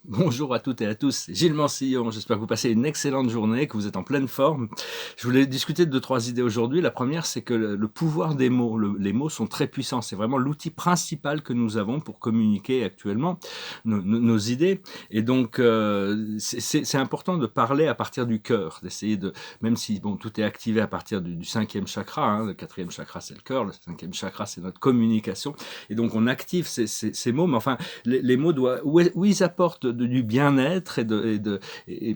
Bonjour à toutes et à tous, c'est Gilles Mansillon. J'espère que vous passez une excellente journée, que vous êtes en pleine forme. Je voulais discuter de 2-3 idées aujourd'hui. La première, c'est que le pouvoir des mots, les mots sont très puissants. C'est vraiment l'outil principal que nous avons pour communiquer actuellement nos idées. Et donc, c'est important de parler à partir du cœur, d'essayer de, même si bon, tout est activé à partir du cinquième chakra, hein, le quatrième chakra c'est le cœur, le cinquième chakra c'est notre communication. Et donc, on active ces mots, mais enfin, les mots doivent, où ils apportent du bien-être et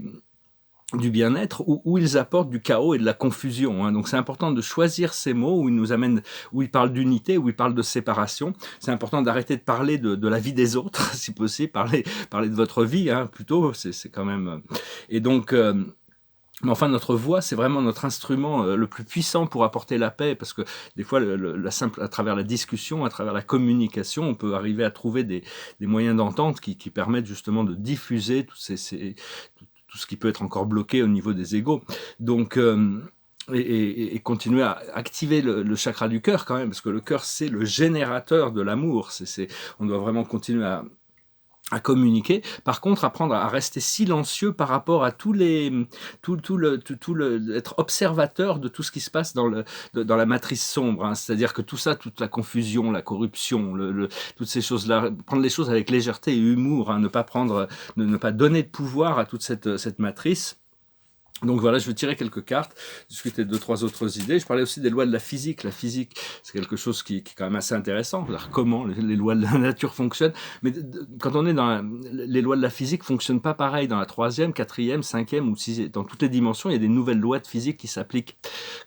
du bien-être, où ils apportent du chaos et de la confusion. Hein. Donc c'est important de choisir ces mots où ils nous amènent, où ils parlent d'unité, où ils parlent de séparation. C'est important d'arrêter de parler de la vie des autres, si possible, parler de votre vie, hein, plutôt. C'est quand même. Et donc. Mais enfin, notre voix, c'est vraiment notre instrument le plus puissant pour apporter la paix, parce que des fois, à travers la discussion, à travers la communication, on peut arriver à trouver des moyens d'entente qui permettent justement de diffuser tout ce qui peut être encore bloqué au niveau des égos. Donc, et continuer à activer le chakra du cœur quand même, parce que le cœur, c'est le générateur de l'amour. On doit vraiment continuer à communiquer. Par contre, apprendre à rester silencieux par rapport à être observateur de tout ce qui se passe dans la matrice sombre. Hein. C'est-à-dire que tout ça, toute la confusion, la corruption, toutes ces choses-là, prendre les choses avec légèreté et humour, hein, ne pas donner de pouvoir à toute cette matrice. Donc voilà, je vais tirer quelques cartes, discuter de 2-3 autres idées. Je parlais aussi des lois de la physique. La physique, c'est quelque chose qui est quand même assez intéressant. C'est-à-dire comment les lois de la nature fonctionnent. Mais quand on est les lois de la physique fonctionnent pas pareil dans la troisième, quatrième, cinquième ou sixième. Dans toutes les dimensions, il y a des nouvelles lois de physique qui s'appliquent.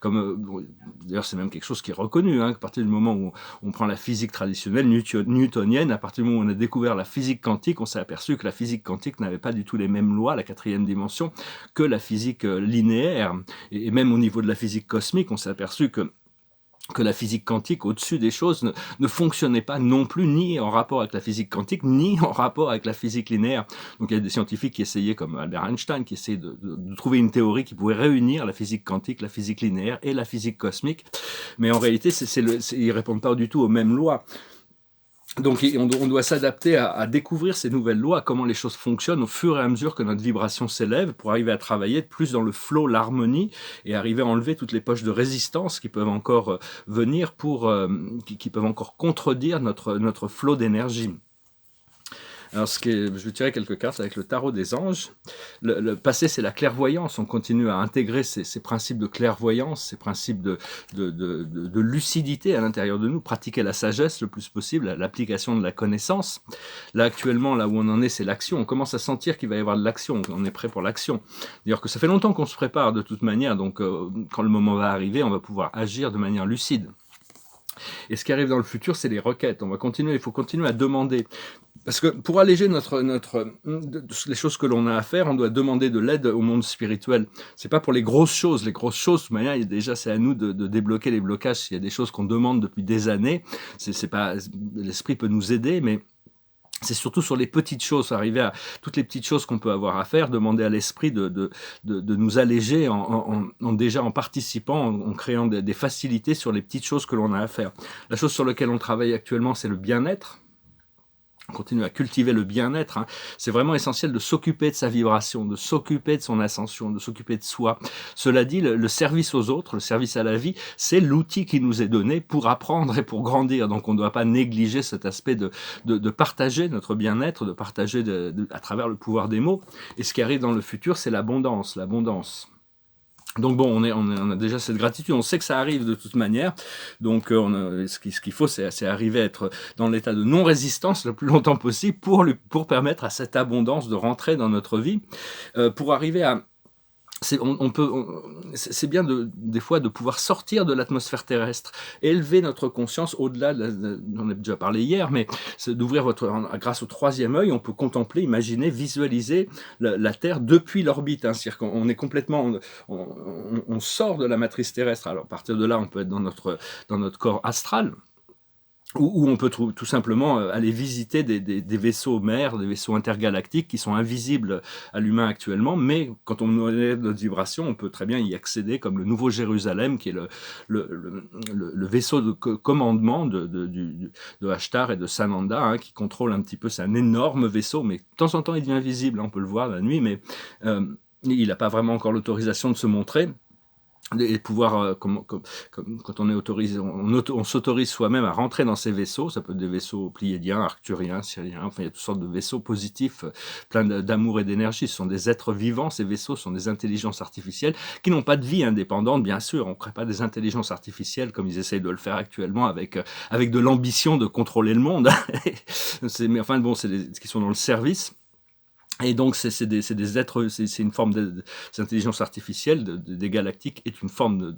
D'ailleurs, c'est même quelque chose qui est reconnu. Hein, à partir du moment où on prend la physique traditionnelle newtonienne, à partir du moment où on a découvert la physique quantique, on s'est aperçu que la physique quantique n'avait pas du tout les mêmes lois, la quatrième dimension, que la physique linéaire. Et même au niveau de la physique cosmique, on s'est aperçu que la physique quantique, au-dessus des choses, ne fonctionnait pas non plus, ni en rapport avec la physique quantique, ni en rapport avec la physique linéaire. Donc il y a des scientifiques qui essayaient, comme Albert Einstein, qui essayaient de trouver une théorie qui pouvait réunir la physique quantique, la physique linéaire et la physique cosmique. Mais en réalité, ils répondent pas du tout aux mêmes lois. Donc on doit s'adapter à découvrir ces nouvelles lois, comment les choses fonctionnent au fur et à mesure que notre vibration s'élève pour arriver à travailler plus dans le flow, l'harmonie et arriver à enlever toutes les poches de résistance qui peuvent encore venir qui peuvent encore contredire notre flow d'énergie. Alors, je vais tirer quelques cartes avec le tarot des anges. Le passé, c'est la clairvoyance. On continue à intégrer ces principes de clairvoyance, ces principes de lucidité à l'intérieur de nous, pratiquer la sagesse le plus possible, l'application de la connaissance. Là, actuellement, là où on en est, c'est l'action. On commence à sentir qu'il va y avoir de l'action. On est prêt pour l'action. D'ailleurs que ça fait longtemps qu'on se prépare de toute manière. Donc, quand le moment va arriver, on va pouvoir agir de manière lucide. Et ce qui arrive dans le futur, c'est les requêtes. Il faut continuer à demander. Parce que pour alléger les choses que l'on a à faire, on doit demander de l'aide au monde spirituel. C'est pas pour les grosses choses. Les grosses choses, de toute manière, déjà, c'est à nous de débloquer les blocages. S'il y a des choses qu'on demande depuis des années, l'esprit peut nous aider, mais c'est surtout sur les petites choses, arriver à toutes les petites choses qu'on peut avoir à faire, demander à l'esprit de nous alléger déjà en participant, en créant des facilités sur les petites choses que l'on a à faire. La chose sur laquelle on travaille actuellement, c'est le bien-être. On continue à cultiver le bien-être. Hein. C'est vraiment essentiel de s'occuper de sa vibration, de s'occuper de son ascension, de s'occuper de soi. Cela dit, le service aux autres, le service à la vie, c'est l'outil qui nous est donné pour apprendre et pour grandir. Donc on ne doit pas négliger cet aspect de partager notre bien-être, de partager à travers le pouvoir des mots. Et ce qui arrive dans le futur, c'est l'abondance, l'abondance. Donc bon, on a déjà cette gratitude, on sait que ça arrive de toute manière, donc ce qu'il faut, c'est arriver à être dans l'état de non-résistance le plus longtemps possible pour permettre à cette abondance de rentrer dans notre vie, pour arriver à... C'est bien des fois de pouvoir sortir de l'atmosphère terrestre, élever notre conscience au-delà, on a déjà parlé hier, mais c'est d'ouvrir grâce au troisième œil, on peut contempler, imaginer, visualiser la Terre depuis l'orbite. Hein, c'est-à-dire qu'on est complètement, on sort de la matrice terrestre. Alors à partir de là, on peut être dans notre corps astral. où on peut tout simplement aller visiter des vaisseaux mers, des vaisseaux intergalactiques qui sont invisibles à l'humain actuellement, mais quand on élève notre vibration, on peut très bien y accéder, comme le Nouveau Jérusalem, qui est le vaisseau de commandement de Ashtar et de Sananda, hein, qui contrôle un petit peu. C'est un énorme vaisseau, mais de temps en temps il devient visible, hein, on peut le voir la nuit, mais il n'a pas vraiment encore l'autorisation de se montrer. Et pouvoir, quand on est autorisé, on s'autorise soi-même à rentrer dans ces vaisseaux. Ça peut être des vaisseaux pléiadiens, arcturiens, syriens, enfin il y a toutes sortes de vaisseaux positifs, pleins d'amour et d'énergie. Ce sont des êtres vivants, ces vaisseaux sont des intelligences artificielles qui n'ont pas de vie indépendante, bien sûr. On ne crée pas des intelligences artificielles comme ils essayent de le faire actuellement avec de l'ambition de contrôler le monde. Mais enfin bon, c'est des qui sont dans le service. Et donc, c'est des êtres, c'est une forme d'intelligence artificielle des galactiques est une forme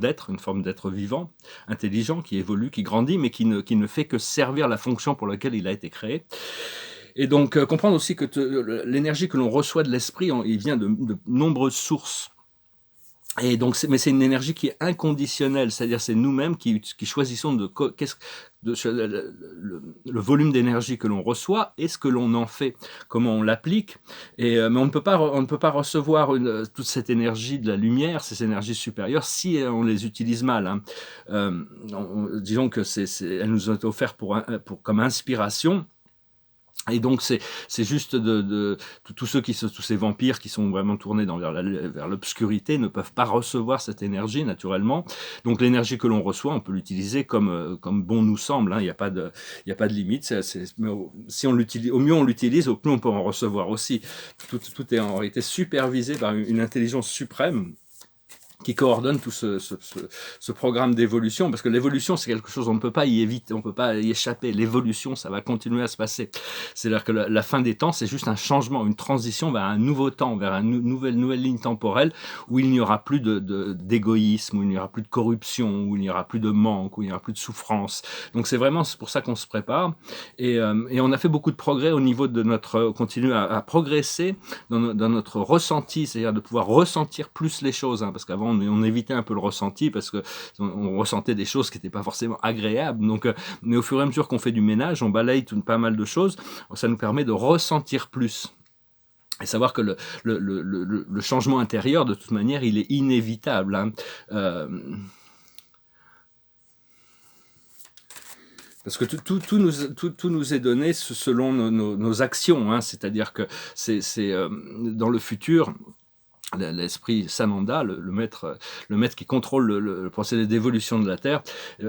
d'être vivant, intelligent, qui évolue, qui grandit, mais qui ne fait que servir la fonction pour laquelle il a été créé. Et donc, comprendre aussi que l'énergie que l'on reçoit de l'esprit, il vient de nombreuses sources. Et donc, mais c'est une énergie qui est inconditionnelle, c'est-à-dire c'est nous-mêmes qui choisissons le volume d'énergie que l'on reçoit et ce que l'on en fait, comment on l'applique. Mais on ne peut pas recevoir toute cette énergie de la lumière, ces énergies supérieures, si on les utilise mal. Hein. Disons que elles nous ont été offertes comme inspiration. Et donc c'est juste tous ces vampires qui sont vraiment tournés vers l'obscurité ne peuvent pas recevoir cette énergie naturellement. Donc l'énergie que l'on reçoit, on peut l'utiliser comme bon nous semble. Hein. Il n'y a pas de limite. Mais si on l'utilise, au mieux on l'utilise, au plus on peut en recevoir aussi. Tout est en réalité supervisé par une intelligence suprême qui coordonne tout ce programme d'évolution, parce que l'évolution, c'est quelque chose, on ne peut pas y éviter, on ne peut pas y échapper. L'évolution, ça va continuer à se passer. C'est-à-dire que la fin des temps, c'est juste un changement, une transition vers un nouveau temps, vers une nouvelle ligne temporelle, où il n'y aura plus d'égoïsme, où il n'y aura plus de corruption, où il n'y aura plus de manque, où il n'y aura plus de souffrance. Donc c'est pour ça qu'on se prépare. Et on a fait beaucoup de progrès au niveau de on continue à progresser dans notre ressenti, c'est-à-dire de pouvoir ressentir plus les choses, hein, parce qu'avant, on évitait un peu le ressenti parce qu'on ressentait des choses qui n'étaient pas forcément agréables. Donc, mais au fur et à mesure qu'on fait du ménage, on balaye pas mal de choses, ça nous permet de ressentir plus. Et savoir que le changement intérieur, de toute manière, il est inévitable. Hein. Parce que tout nous est donné selon nos actions. Hein. C'est-à-dire que dans le futur, l'esprit Sananda, le maître qui contrôle le procédé d'évolution de la Terre,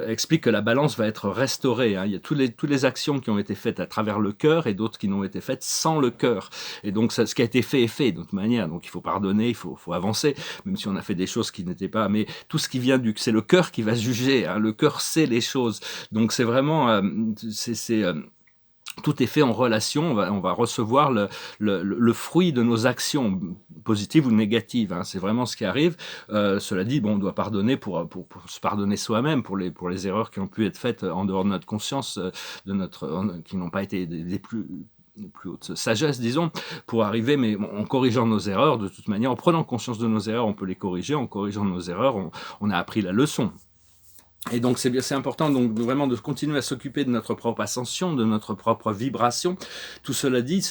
explique que la balance va être restaurée. Hein. Il y a toutes les actions qui ont été faites à travers le cœur et d'autres qui n'ont été faites sans le cœur. Et donc, ce qui a été fait est fait de toute manière. Donc, il faut pardonner, il faut avancer, même si on a fait des choses qui n'étaient pas. Mais tout ce qui vient c'est le cœur qui va juger. Hein. Le cœur sait les choses. Donc, c'est vraiment... tout est fait en relation, on va recevoir le fruit de nos actions, positives ou négatives. Hein. C'est vraiment ce qui arrive. Cela dit, on doit pardonner pour se pardonner soi-même pour les erreurs qui ont pu être faites en dehors de notre conscience, qui n'ont pas été des plus haute sagesse, disons, pour arriver, mais en corrigeant nos erreurs, de toute manière, en prenant conscience de nos erreurs, on peut les corriger. En corrigeant nos erreurs, on a appris la leçon. Et donc c'est important donc vraiment de continuer à s'occuper de notre propre ascension, de notre propre vibration. Tout cela dit,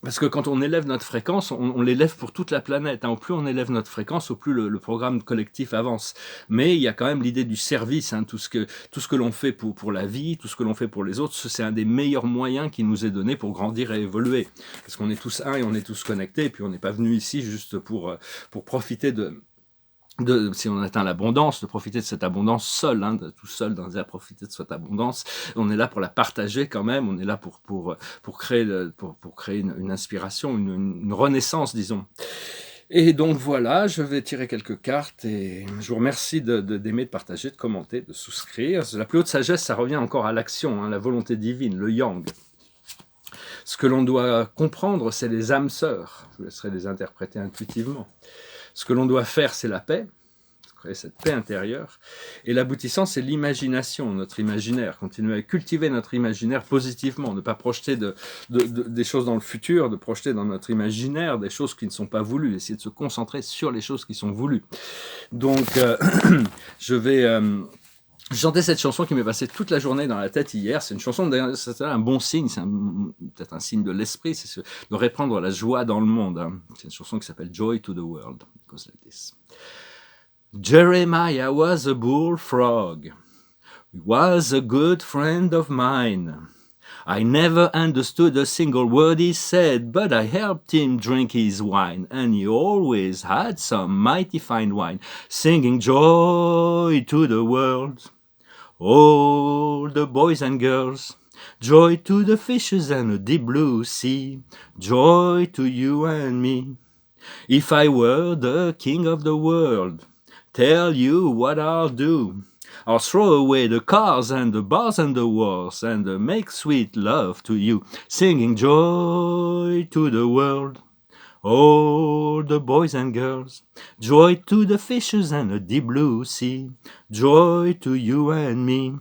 parce que quand on élève notre fréquence, on l'élève pour toute la planète. Hein. Au plus on élève notre fréquence, au plus le programme collectif avance. Mais il y a quand même l'idée du service. Hein. Tout ce que l'on fait pour la vie, tout ce que l'on fait pour les autres, c'est un des meilleurs moyens qui nous est donné pour grandir et évoluer. Parce qu'on est tous un et on est tous connectés. Et puis on n'est pas venu ici juste pour profiter si on atteint l'abondance, de profiter de cette abondance seul, hein, tout seul à profiter de cette abondance. On est là pour la partager quand même, on est là pour créer une inspiration, une renaissance, disons. Et donc voilà, je vais tirer quelques cartes et je vous remercie d'aimer, de partager, de commenter, de souscrire. La plus haute sagesse, ça revient encore à l'action, hein, la volonté divine, le yang. Ce que l'on doit comprendre, c'est les âmes sœurs. Je vous laisserai les interpréter intuitivement. Ce que l'on doit faire, c'est la paix, créer cette paix intérieure. Et l'aboutissant, c'est l'imagination, notre imaginaire. Continuer à cultiver notre imaginaire positivement, ne pas projeter des choses dans le futur, de projeter dans notre imaginaire des choses qui ne sont pas voulues, essayer de se concentrer sur les choses qui sont voulues. Donc, je vais Je chantais cette chanson qui m'est passée toute la journée dans la tête hier. C'est une chanson, c'est un bon signe, c'est peut-être un signe de l'esprit, c'est de répandre la joie dans le monde. Hein. C'est une chanson qui s'appelle Joy to the World. It goes like this. Jeremiah was a bullfrog. He was a good friend of mine. I never understood a single word he said, but I helped him drink his wine, and he always had some mighty fine wine, singing joy to the world. All the boys and girls, joy to the fishes and the deep blue sea, joy to you and me. If I were the king of the world, tell you what I'll do. I'll throw away the cars and the bars and the wars and make sweet love to you, singing joy to the world. All the boys and girls, joy to the fishes and the deep blue sea, joy to you and me.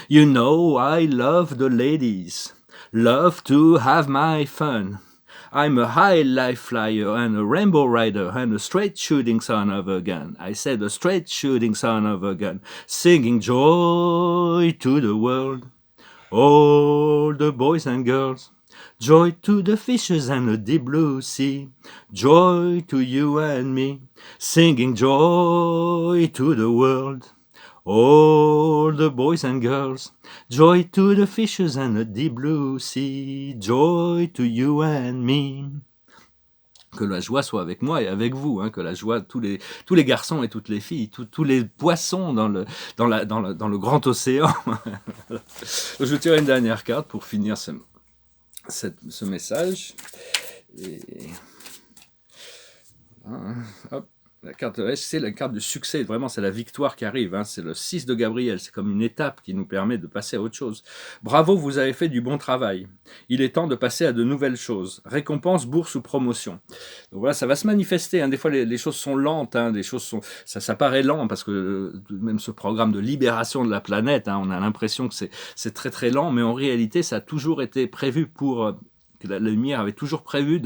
You know I love the ladies, love to have my fun. I'm a high life flyer and a rainbow rider and a straight shooting son of a gun. I said a straight shooting son of a gun, singing joy to the world. All the boys and girls, joy to the fishes and the deep blue sea, joy to you and me, singing joy to the world. All the boys and girls, joy to the fishes and the deep blue sea, joy to you and me. Que la joie soit avec moi et avec vous, hein, que la joie, tous les garçons et toutes les filles, tous les poissons dans le grand océan. Je vais tirer une dernière carte pour finir ce message. Et... hop. La carte S, c'est la carte du succès, vraiment c'est la victoire qui arrive, hein. C'est le 6 de Gabriel, c'est comme une étape qui nous permet de passer à autre chose. Bravo, vous avez fait du bon travail. Il est temps de passer à de nouvelles choses. Récompense, bourse ou promotion. Donc voilà, ça va se manifester, hein. Des fois les choses sont lentes, hein. Ça paraît lent parce que même ce programme de libération de la planète, hein, on a l'impression que c'est très très lent, mais en réalité ça a toujours été prévu pour... que la lumière avait toujours prévu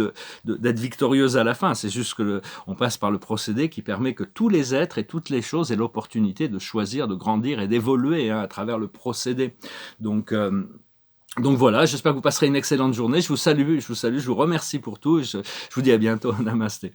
d'être victorieuse à la fin. C'est juste que on passe par le procédé qui permet que tous les êtres et toutes les choses aient l'opportunité de choisir, de grandir et d'évoluer, hein, à travers le procédé. Donc voilà, j'espère que vous passerez une excellente journée. Je vous salue, je vous remercie pour tout. Je vous dis à bientôt. Namasté.